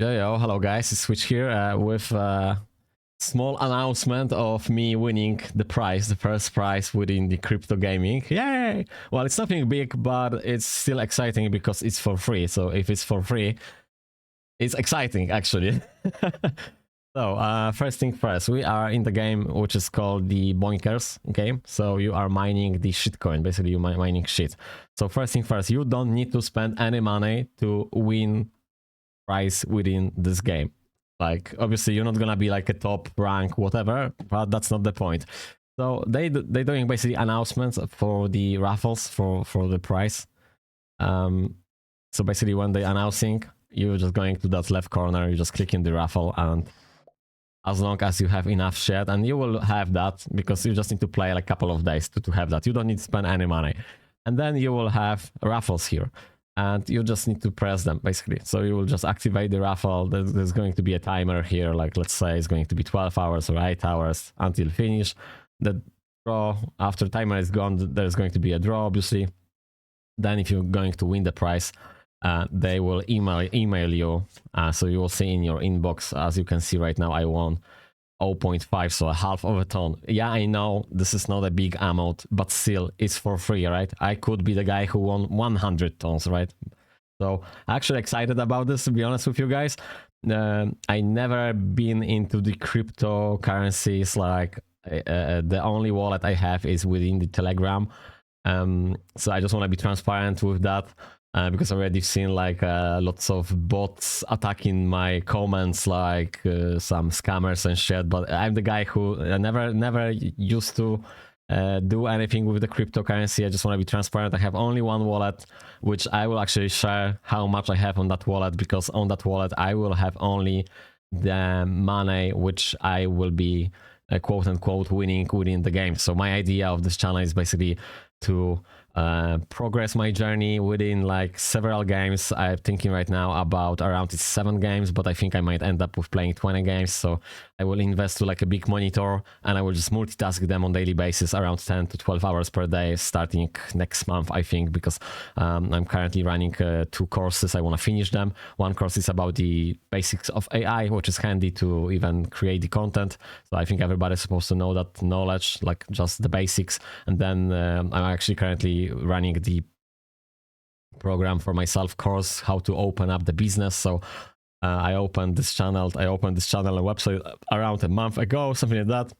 Yo, hello guys, it's Switch here with a small announcement of me winning the prize, the first prize within the crypto gaming. Yay! Well, it's nothing big, but it's still exciting because it's for free. So if it's for free, it's exciting actually. So first thing first, we are in the game which is called the BOINKERS game. So you are mining the shitcoin, basically you're mining shit. So first thing first, you don't need to spend any money to win prize within this game. Like obviously you're not gonna be like a top rank whatever, but that's not the point. So they're doing basically announcements for the raffles for the prize. So basically when they're announcing, you're just going to that left corner, you just click in the raffle, and as long as you have enough shit, and you will have that because you just need to play like a couple of days to have that. You don't need to spend any money, and then you will have raffles here. And you just need to press them basically. So you will just activate the raffle. There's going to be a timer here. Like let's say it's going to be 12 hours or 8 hours until finish. The draw, after timer is gone, there's going to be a draw obviously. Then if you're going to win the prize, they will email you. So you will see in your inbox, as you can see right now, I won 0.5, so a half of a ton. Yeah, I know this is not a big amount, but still, it's for free, right? I could be the guy who won 100 tons, right? So actually excited about this, to be honest with you guys. I never been into the cryptocurrencies. Like the only wallet I have is within the Telegram. So I just want to be transparent with that. Because I already seen like lots of bots attacking my comments, like some scammers and shit. But I'm the guy who never used to do anything with the cryptocurrency. I just want to be transparent. I have only one wallet, which I will actually share how much I have on that wallet, because on that wallet I will have only the money which I will be quote unquote winning within the game. So my idea of this channel is basically to progress my journey within like several games. I'm thinking right now about around 7 games, but I think I might end up with playing 20 games. So I will invest to like a big monitor, and I will just multitask them on daily basis around 10 to 12 hours per day starting next month, I think, because I'm currently running 2 courses. I want to finish them. One course is about the basics of AI, which is handy to even create the content. So I think everybody's supposed to know that knowledge, like just the basics. And then I'm actually currently running the program for myself course, how to open up the business. So I opened this channel and website around a month ago, something like that.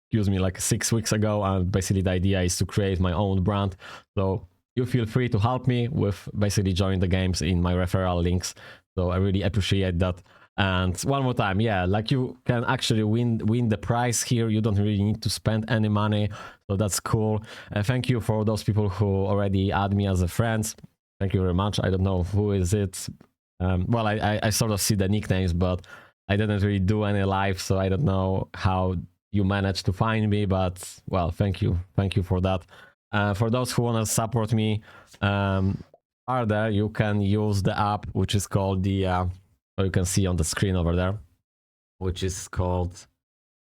Excuse me, like 6 weeks ago. And basically the idea is to create my own brand. So you feel free to help me with basically join the games in my referral links. So I really appreciate that. And one more time, yeah, like you can actually win the prize here. You don't really need to spend any money, so that's cool. Thank you for those people who already add me as a friend. Thank you very much. I don't know who is it. Well, I sort of see the nicknames, but I didn't really do any live, so I don't know how you managed to find me. But well, thank you for that. For those who want to support me further, you can use the app which is called the you can see on the screen over there, which is called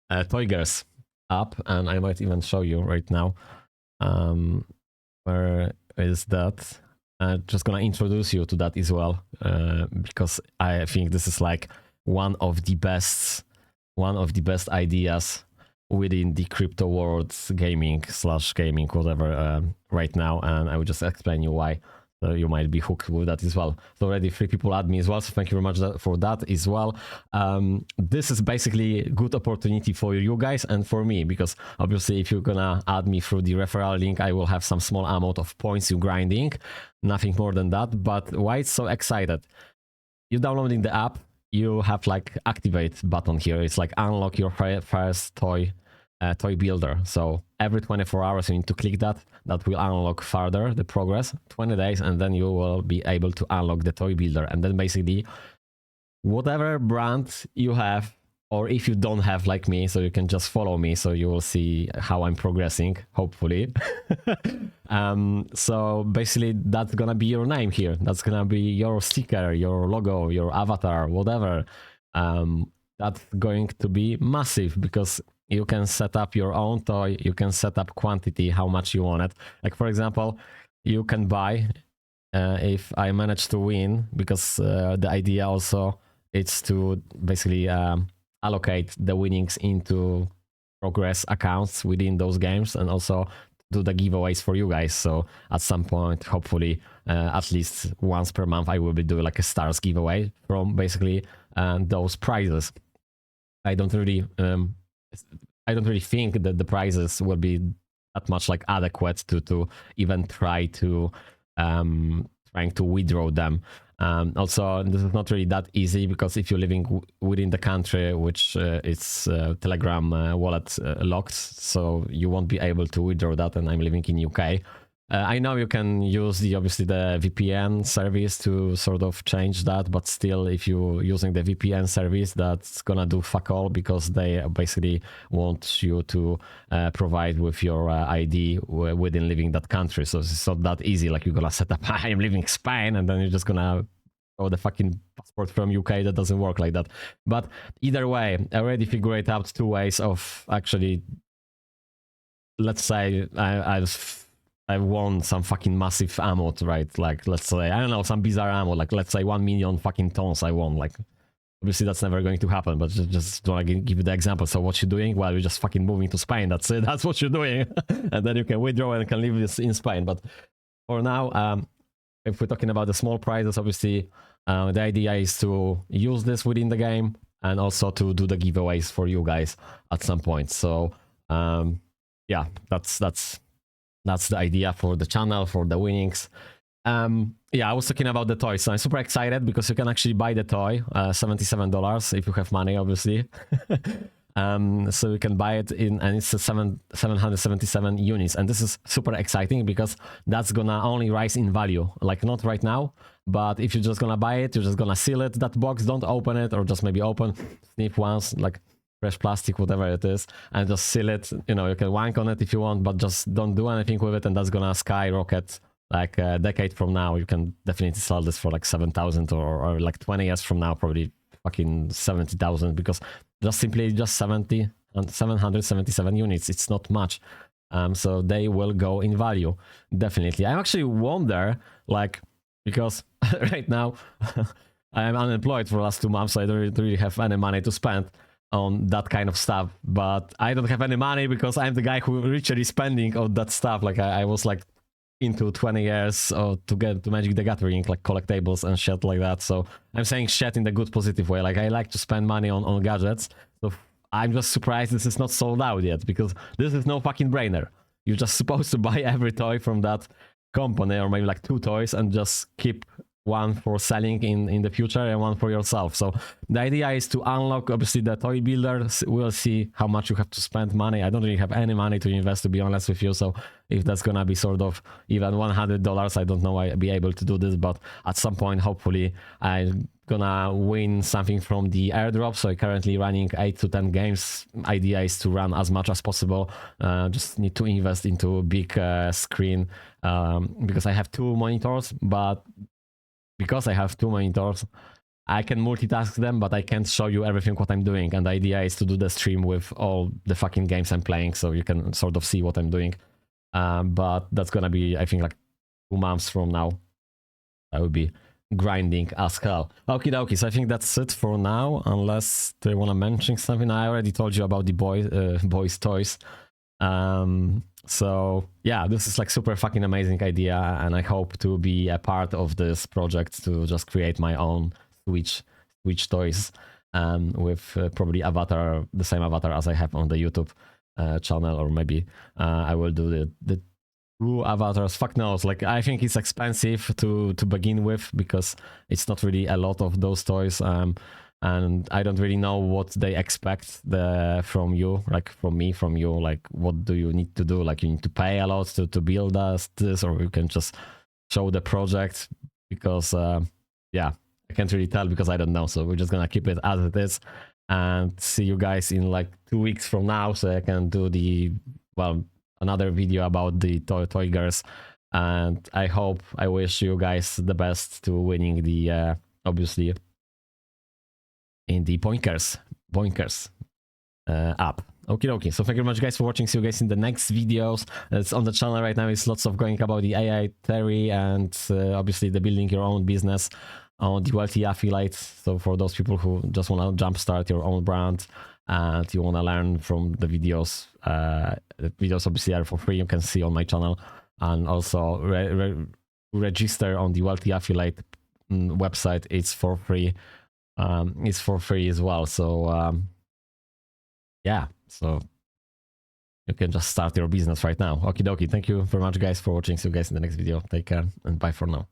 TOYGERS app, and I might even show you right now. Where is that? Just gonna introduce you to that as well, because I think this is like one of the best ideas within the crypto world, gaming whatever, right now, and I will just explain you why. So you might be hooked with that as well. So already 3 people add me as well, so thank you very much for that as well. This is basically a good opportunity for you guys and for me, because obviously if you're gonna add me through the referral link, I will have some small amount of points you grinding, nothing more than that. But why it's so excited? You downloading the app, you have like activate button here. It's like unlock your first toy builder. So every 24 hours you need to click that. That will unlock further the progress, 20 days, and then you will be able to unlock the toy builder. And then basically whatever brand you have, or if you don't have like me, so you can just follow me, so you will see how I'm progressing, hopefully. So basically that's gonna be your name here. That's gonna be your sticker, your logo, your avatar, whatever. That's going to be massive, because you can set up your own toy, you can set up quantity, how much you want it. Like for example, you can buy, if I manage to win, because the idea also it's to basically allocate the winnings into progress accounts within those games, and also do the giveaways for you guys. So at some point, hopefully, at least once per month, I will be doing like a stars giveaway from basically those prizes. I don't really think that the prizes will be that much like adequate to even try to trying to withdraw them. Also, this is not really that easy, because if you're living within the country, which it's Telegram wallet locked, so you won't be able to withdraw that, and I'm living in UK. I know you can use obviously the VPN service to sort of change that, but still, if you're using the VPN service, that's gonna do fuck all, because they basically want you to provide with your ID within living that country. So it's not that easy. Like, you're gonna set up, I am living Spain, and then you're just gonna show the fucking passport from UK. That doesn't work like that. But either way, I already figured out 2 ways of actually, let's say I won some fucking massive ammo, right? Like, let's say, I don't know, some bizarre ammo, like, let's say 1 million fucking tons I won. Like, obviously that's never going to happen, but just want to give you the example. So what you're doing? Well, you're just fucking moving to Spain. That's it. That's what you're doing. And then you can withdraw and can live this in Spain. But for now, if we're talking about the small prizes, obviously the idea is to use this within the game, and also to do the giveaways for you guys at some point. So yeah, that's the idea for the channel, for the winnings. Yeah, I was talking about the toys. So I'm super excited because you can actually buy the toy, $77 if you have money, obviously. So you can buy it in, and it's 777 units. And this is super exciting because that's gonna only rise in value. Like, not right now, but if you're just gonna buy it, you're just gonna seal it, that box, don't open it, or just maybe open, sniff once, like fresh plastic, whatever it is, and just seal it. You know, you can wank on it if you want, but just don't do anything with it, and that's gonna skyrocket. Like a decade from now, you can definitely sell this for like 7,000, or like 20 years from now, probably fucking 70,000, because just 777 units, it's not much. So they will go in value, definitely. I actually wonder, like, because right now I'm unemployed for the last 2 months, so I don't really have any money to spend on that kind of stuff. But I don't have any money because I'm the guy who literally spending on that stuff. Like, I was like into 20 years to get to Magic the Gathering, like collectibles and shit like that. So I'm saying shit in the good positive way. Like, I like to spend money on gadgets. So I'm just surprised this is not sold out yet, because this is no fucking brainer. You're just supposed to buy every toy from that company, or maybe like 2 toys, and just keep one for selling in the future and one for yourself. So the idea is to unlock, obviously, the toy builder. We'll see how much you have to spend money. I don't really have any money to invest, to be honest with you. So if that's gonna be sort of even $100, I don't know I'll be able to do this, but at some point, hopefully, I'm gonna win something from the airdrop. So I'm currently running 8 to 10 games. Idea is to run as much as possible. Just need to invest into a big screen, because I have 2 monitors, but because I have 2 monitors, I can multitask them, but I can't show you everything what I'm doing. And the idea is to do the stream with all the fucking games I'm playing, so you can sort of see what I'm doing. But that's gonna be, I think, like 2 months from now. I will be grinding as hell. Okie dokie, so I think that's it for now, unless they want to mention something. I already told you about the boys toys. So yeah, this is like super fucking amazing idea, and I hope to be a part of this project to just create my own Switch toys, with probably the same avatar as I have on the YouTube channel, or maybe I will do the 2 avatars. Fuck knows. Like, I think it's expensive to begin with, because it's not really a lot of those toys. And I don't really know what they expect from you, like from you, like what do you need to do? Like, you need to pay a lot to build this, or you can just show the project, because yeah, I can't really tell because I don't know. So we're just gonna keep it as it is, and see you guys in like 2 weeks from now, so I can do another video about the TOYGERS. And I wish you guys the best to winning the obviously in the BOINKERS app. Okay, so thank you very much, guys, for watching. See you guys in the next videos. It's on the channel right now. It's lots of going about the AI theory, and obviously the building your own business. on the ULT affiliate. So for those people who just want to jumpstart your own brand and you want to learn from the videos obviously are for free. You can see on my channel, and also register on the ULT affiliate website. It's for free. It's for free as well. So yeah, so you can just start your business right now. Okie dokie. Thank you very much, guys, for watching. See you guys in the next video. Take care and bye for now.